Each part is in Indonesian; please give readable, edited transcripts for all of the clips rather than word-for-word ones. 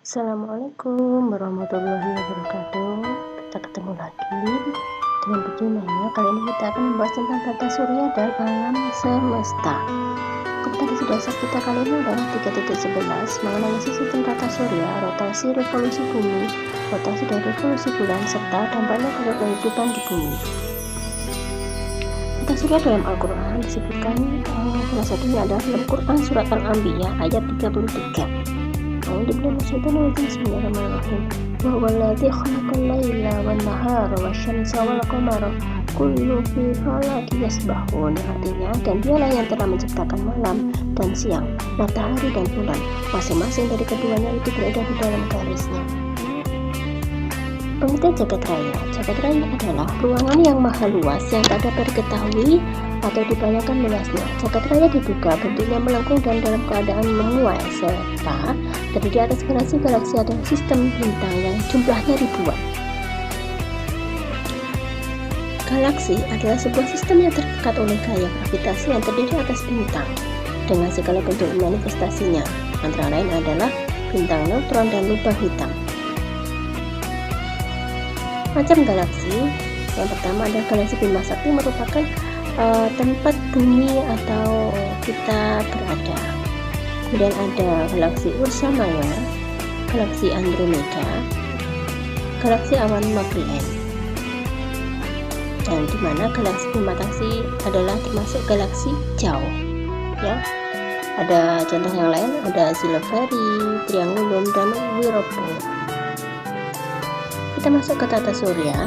Assalamualaikum warahmatullahi wabarakatuh. Kita ketemu lagi dengan bagaimana kali ini kita akan membahas tentang tata surya dan alam semesta. Untuk tadi sudah kita kali ini adalah 3.11 mengenai sistem tata surya, rotasi revolusi bumi, rotasi dan revolusi bulan, serta dampaknya pada kehidupan di bumi. Tata surya dalam Al-Quran disebutkan salah satunya adalah dalam Quran surat Al-Anbiya ayat 33. Bismillahirrahmanirrahim. Wa huwallazi khalaqal laila wan nahara wasyamsa wal qamara kullu fi falakin yasbahun. Artinya, dan dialah yang telah menciptakan malam dan siang, matahari dan bulan, masing-masing dari keduanya itu berada di dalam garisnya. Pengertian jagat raya. Jagat raya adalah ruangan yang maha luas yang tak dapat diketahui atau dibayangkan luasnya. Jagat raya dibuka bentuknya melengkung dan dalam keadaan memuai, serta terdiri di atas galaksi-galaksi adalah sistem bintang yang jumlahnya ribuan. Galaksi adalah sebuah sistem yang terikat oleh gaya gravitasi yang terdiri atas bintang dengan segala bentuk manifestasinya, antara lain adalah bintang neutron dan lubang hitam. Macam galaksi, yang pertama adalah galaksi Bima Sakti, merupakan tempat bumi atau kita berada. Kemudian ada galaksi Ursa Major, galaksi Andromeda, galaksi awan Magellan, dan di mana galaksi Bima Sakti adalah termasuk galaksi jauh. Ya, ada contoh yang lain, ada Silveri, Triangulum, dan Wiropo. Kita masuk ke tata surya.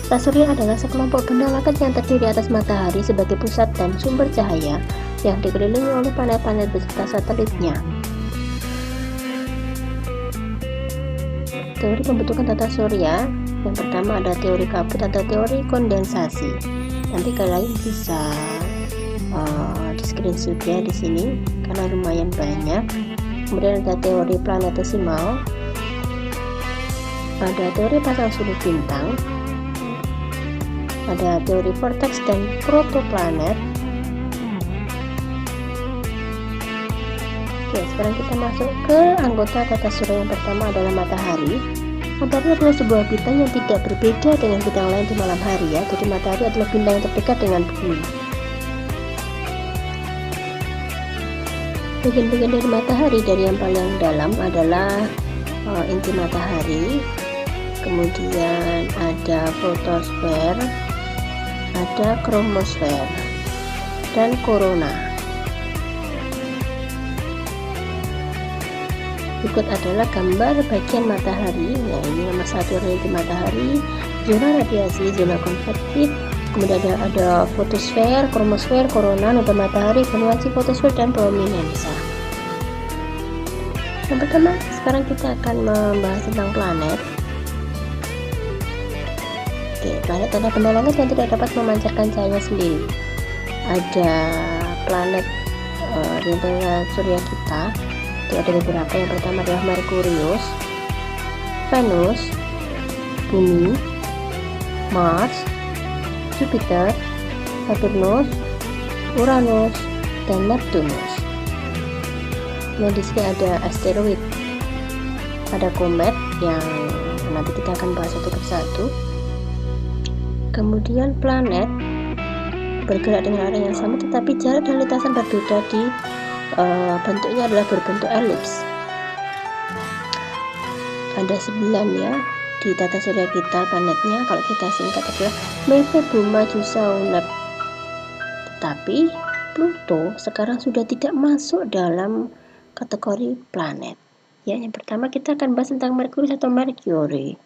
Tata surya adalah sekelompok benda langit yang terdiri atas matahari sebagai pusat dan sumber cahaya yang dikelilingi oleh planet-planet beserta satelitnya. Teori pembentukan tata surya, yang pertama ada teori kabut atau teori kondensasi. Nanti kalian bisa di screenshot ya di sini karena lumayan banyak. Kemudian ada teori planetesimal, ada teori pasang surut bintang, ada teori vortex dan protoplanet. Oke, sekarang kita masuk ke anggota tata surya. Yang pertama adalah matahari. Matahari adalah sebuah bintang yang tidak berbeda dengan bintang lain di malam hari ya. Jadi matahari adalah bintang yang terdekat dengan bumi. Bagian-bagian dari matahari dari yang paling dalam adalah inti matahari, kemudian ada fotosfer, ada kromosfer, dan korona. Berikut adalah gambar bagian matahari. Nah, ini nomor 1 adalah inti matahari, zona radiasi, zona konvektif, kemudian ada fotosfer, kromosfer, korona, noda matahari, vanuasi, fotosfer, dan prominensa. Yang pertama, sekarang kita akan membahas tentang planet. Oke, planet adalah benda langit yang tidak dapat memancarkan cahaya sendiri. Ada planet di antara surya kita, itu ada beberapa. Yang pertama adalah Merkurius, Venus, Bumi, Mars, Jupiter, Saturnus, Uranus, dan Neptunus. Nah, di sini ada asteroid, ada komet yang nanti kita akan bahas satu persatu. Kemudian planet bergerak dengan arah yang sama, tetapi jarak dan lintasan berbeda. Di bentuknya adalah berbentuk elips. Ada 9 ya di tata surya kita planetnya. Kalau kita singkat adalah Mephe, Buma, Jusa, Unep. Tetapi Pluto sekarang sudah tidak masuk dalam kategori planet. Ya, yang pertama kita akan bahas tentang Merkurius atau Mercury.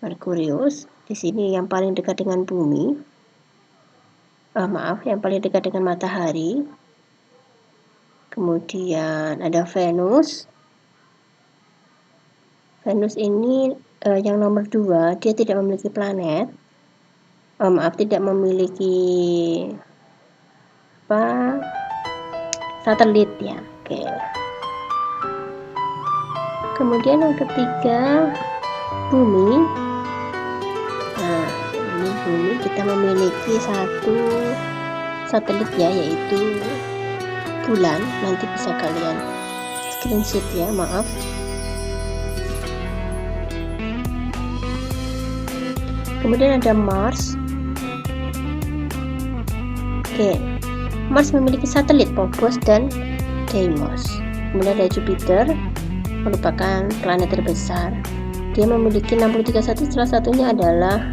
Merkurius di sini yang paling dekat dengan bumi. Yang paling dekat dengan matahari. Kemudian ada Venus. Venus ini yang nomor 2, dia tidak memiliki planet. Tidak memiliki satelit ya. Oke. Kemudian yang ketiga bumi. Nah, ini bumi, kita memiliki satu satelit ya, yaitu bulan. Nanti bisa kalian screenshot ya, maaf. Kemudian ada Mars. Oke, Mars memiliki satelit Phobos dan Deimos. Kemudian ada Jupiter, merupakan planet terbesar. Dia memiliki 63 satelit, salah satunya adalah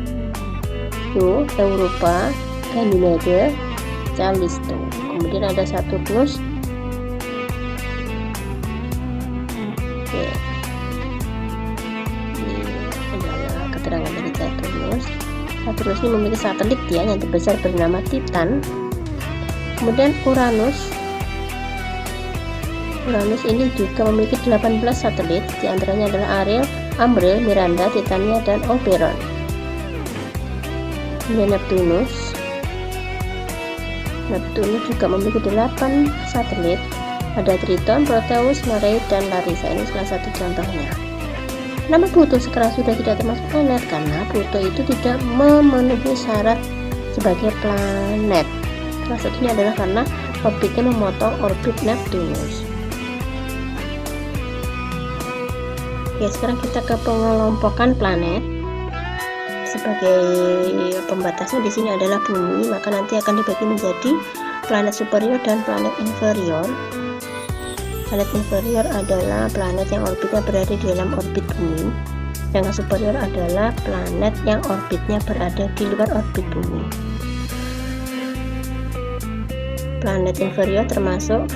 Europa, Ganymede, Callisto. Kemudian ada Saturnus. Oke. Ini adalah keterangan dari Saturnus. Saturnus ini memiliki satelit ya yang terbesar bernama Titan. Kemudian Uranus ini juga memiliki 18 satelit, diantaranya adalah Ariel, Umbriel, Miranda, Titania, dan Oberon. Kemudian Neptunus juga memiliki 8 satelit, ada Triton, Proteus, Mare, dan Larissa. Ini salah satu contohnya. Nama Pluto sekarang sudah tidak termasuk planet karena Pluto itu tidak memenuhi syarat sebagai planet. Salah satunya adalah karena orbitnya memotong orbit Neptunus. Oke, sekarang kita ke pengelompokan planet. Sebagai pembatasnya di sini adalah bumi, maka nanti akan dibagi menjadi planet superior dan planet inferior. Planet inferior adalah planet yang orbitnya berada di dalam orbit bumi, sedangkan superior adalah planet yang orbitnya berada di luar orbit bumi. Planet inferior termasuk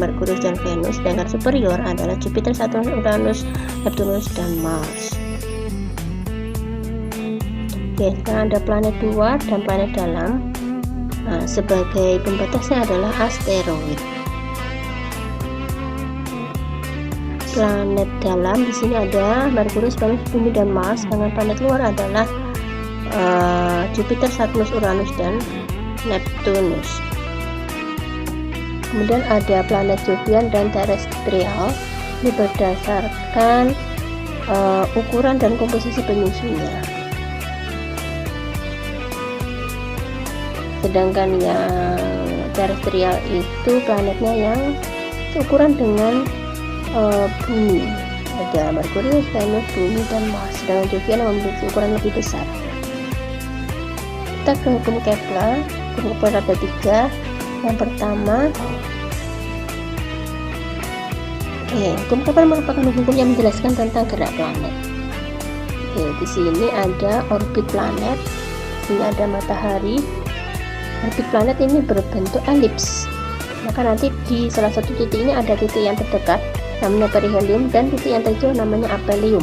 Merkurius dan Venus, sedangkan superior adalah Jupiter, Saturnus, Uranus, Neptunus, dan Mars. Oke, sekarang ada planet luar dan planet dalam. Nah, sebagai pembatasnya adalah asteroid. Planet dalam di sini ada Merkurius, Venus, Bumi, dan Mars. Sedangkan planet luar adalah Jupiter, Saturnus, Uranus, dan Neptunus. Kemudian ada planet Jovian dan terestrial. Ini berdasarkan ukuran dan komposisi penyusunnya. Sedangkan yang terestrial itu planetnya yang seukuran dengan bumi. Ada Merkurius, Venus, Bumi, dan Mars. Sedangkan Jovian yang memiliki ukuran lebih besar. Kita ke hukum Kepler. Hukum Kepler ada 3. Yang pertama, hukum Kepler merupakan hukum yang menjelaskan tentang gerak planet. Di sini ada orbit planet, di sini ada matahari. Orbit planet ini berbentuk elips, maka nanti di salah satu titik ini ada titik yang terdekat namanya perihelium dan titik yang terjauh namanya aphelium.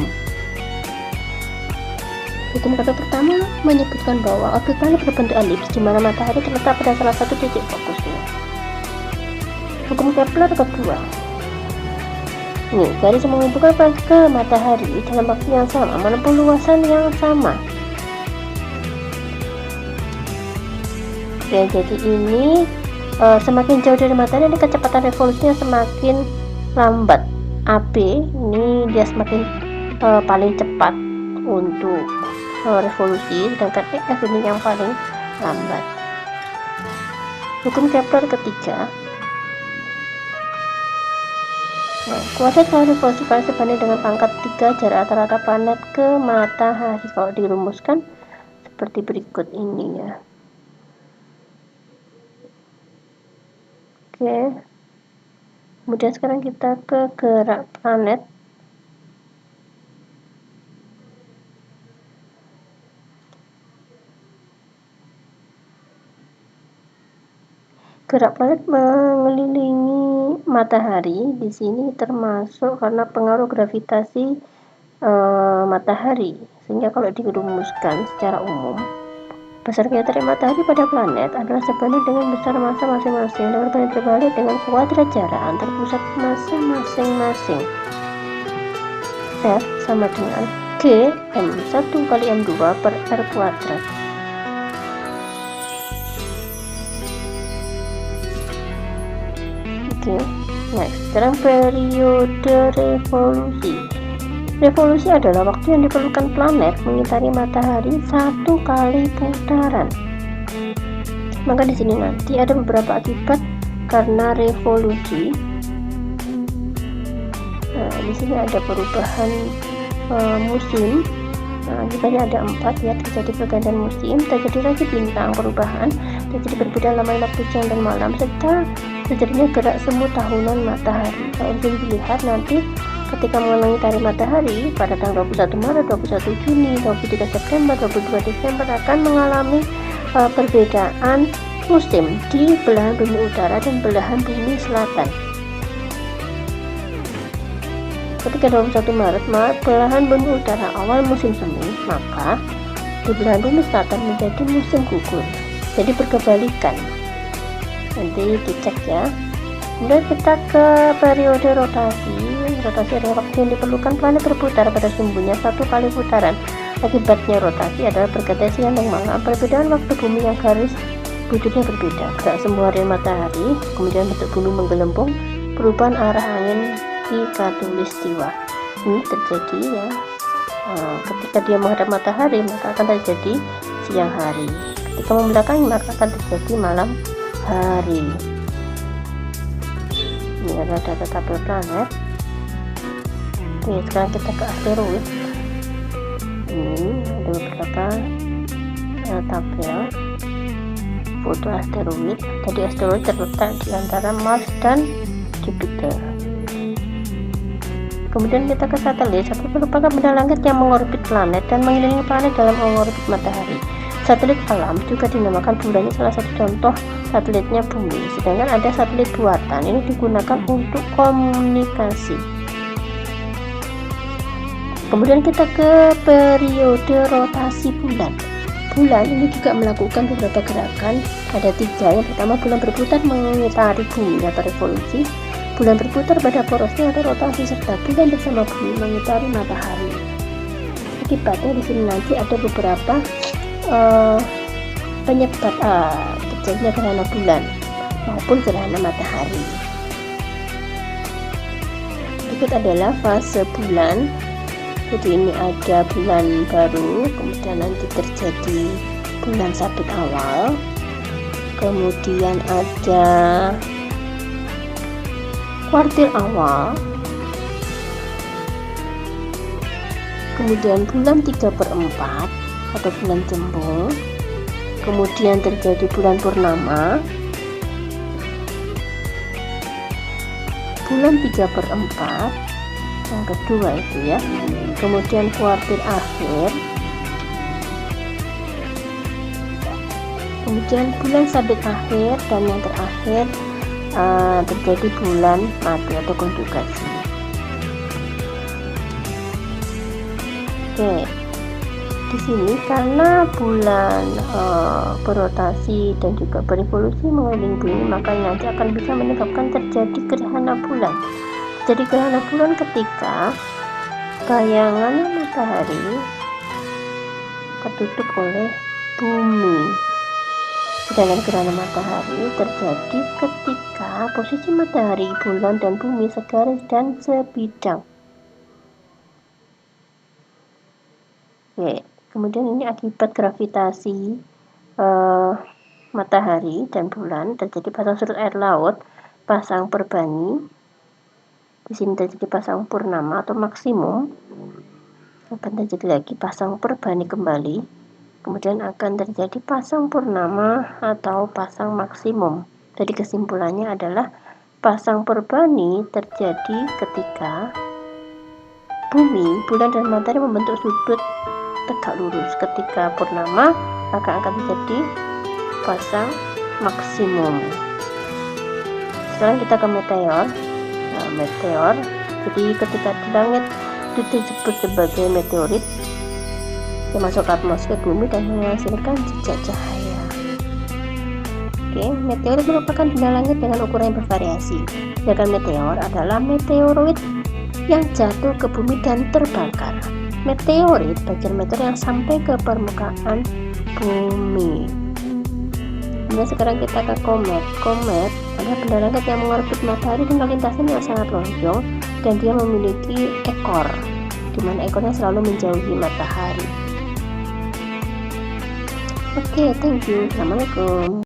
Hukum Kepler pertama menyebutkan bahwa orbit planet berbentuk elips di mana matahari terletak pada salah satu titik fokusnya. Hukum Kepler kedua, garis menghubungkan ke matahari dalam waktu yang sama menempuh luasan yang sama. Jadi ini semakin jauh dari matahari, ini kecepatan revolusinya semakin lambat. AB ini dia semakin paling cepat untuk revolusi, sedangkan EF ini yang paling lambat. Hukum Kepler ketiga, kuadrat kalau revolusi paling sebanding dengan pangkat 3 jarak rata-rata planet ke matahari. Kalau dirumuskan seperti berikut ini ya. Oke. Kemudian sekarang kita ke gerak planet. Gerak planet mengelilingi matahari di sini termasuk karena pengaruh gravitasi matahari, sehingga kalau dirumuskan secara umum besar geometri matahari pada planet adalah sebanding dengan besar massa masing-masing dengan berbanding terbalik dengan kuadrat jarak antar pusat massa masing-masing. F sama dengan G M1 kali M2 per R kuadrat. Oke, next, sekarang periode revolusi. Revolusi adalah waktu yang diperlukan planet mengitari matahari 1 kali putaran. Maka di sini nanti ada beberapa akibat karena revolusi. Nah, di sini ada perubahan musim. Nah, akibatnya ada 4 ya, terjadi pergantian musim, terjadi rasi bintang, perubahan, terjadi berbeda lama waktu siang dan malam, serta terjadinya gerak semu tahunan matahari. Kalau bisa dilihat nanti ketika mengenai tarik matahari pada tanggal 21 Maret, 21 Juni, 23 September, 22 Desember akan mengalami perbedaan musim di belahan bumi utara dan belahan bumi selatan. Ketika 21 Maret belahan bumi utara awal musim semi, maka di belahan bumi selatan menjadi musim gugur. Jadi berkebalikan. Nanti dicek ya. Kemudian kita ke periode rotasi. Rotasi adalah waktu yang diperlukan planet berputar pada sumbunya 1 kali putaran. Akibatnya rotasi adalah pergantian siang dan malam. Perbedaan waktu bumi yang garis bujurnya berbeda. Gerak semu harian matahari, kemudian bentuk bumi menggelembung, perubahan arah angin di khatulistiwa. Ini terjadi ya ketika dia menghadap matahari, maka akan terjadi siang hari. Ketika membelakangi, maka akan terjadi malam hari. Ini adalah data tabel planet. Oke, sekarang kita ke asteroid. Ini ada beberapa tabel foto asteroid. Tadi asteroid terletak di antara Mars dan Jupiter. Kemudian kita ke satelit. Satelit merupakan benda langit yang mengorbit planet dan mengelilingi planet dalam mengorbit matahari. Satelit alam juga dinamakan bulan, ini salah satu contoh satelitnya bumi. Sedangkan ada satelit buatan, ini digunakan untuk komunikasi. Kemudian kita ke periode rotasi bulan. Bulan ini juga melakukan beberapa gerakan. Ada 3. Yang pertama, bulan berputar mengitari bumi atau revolusi. Bulan berputar pada porosnya atau rotasi, serta bulan bersama bumi mengitari matahari. Akibatnya di sini nanti ada beberapa penyebab terjadinya gerhana bulan maupun gerhana matahari. Berikut adalah fase bulan. Jadi ini ada bulan baru, kemudian nanti terjadi bulan sabit awal, kemudian ada kuartil awal, kemudian bulan 3/4 atau bulan cembung, kemudian terjadi bulan purnama, bulan 3/4 yang kedua itu ya, kemudian kuartil akhir, kemudian bulan sabit akhir, dan yang terakhir terjadi bulan mati atau konjugasi. Oke, di sini karena bulan berotasi dan juga berevolusi mengelilingi bumi, maka nanti akan bisa menyebabkan terjadi gerhana bulan. Jadi gerhana bulan ketika bayangan matahari tertutup oleh bumi. Sedangkan gerhana matahari terjadi ketika posisi matahari, bulan, dan bumi segaris dan sebidang. Oke, kemudian ini akibat gravitasi matahari dan bulan terjadi pasang surut air laut, pasang perbani. Di sini terjadi pasang purnama atau maksimum. Akan terjadi lagi pasang perbani kembali. Kemudian akan terjadi pasang purnama atau pasang maksimum. Jadi kesimpulannya adalah pasang perbani terjadi ketika bumi, bulan, dan matahari membentuk sudut tegak lurus. Ketika purnama maka akan terjadi pasang maksimum. Sekarang kita ke meteor. Nah, meteor, jadi ketika di langit itu disebut sebagai meteorit, yang masuk ke atmosfer bumi dan menghasilkan jejak cahaya. Oke, meteorit merupakan benda langit dengan ukuran yang bervariasi. Sedangkan meteor adalah meteoroid yang jatuh ke bumi dan terbakar. Meteorit bagian meteor yang sampai ke permukaan bumi. Kemudian sekarang kita ke komet. Komet adalah benda langit yang mengorbit matahari dengan lintasan yang sangat lonjong, dan dia memiliki ekor, di mana ekornya selalu menjauhi matahari. Oke, thank you. Assalamualaikum.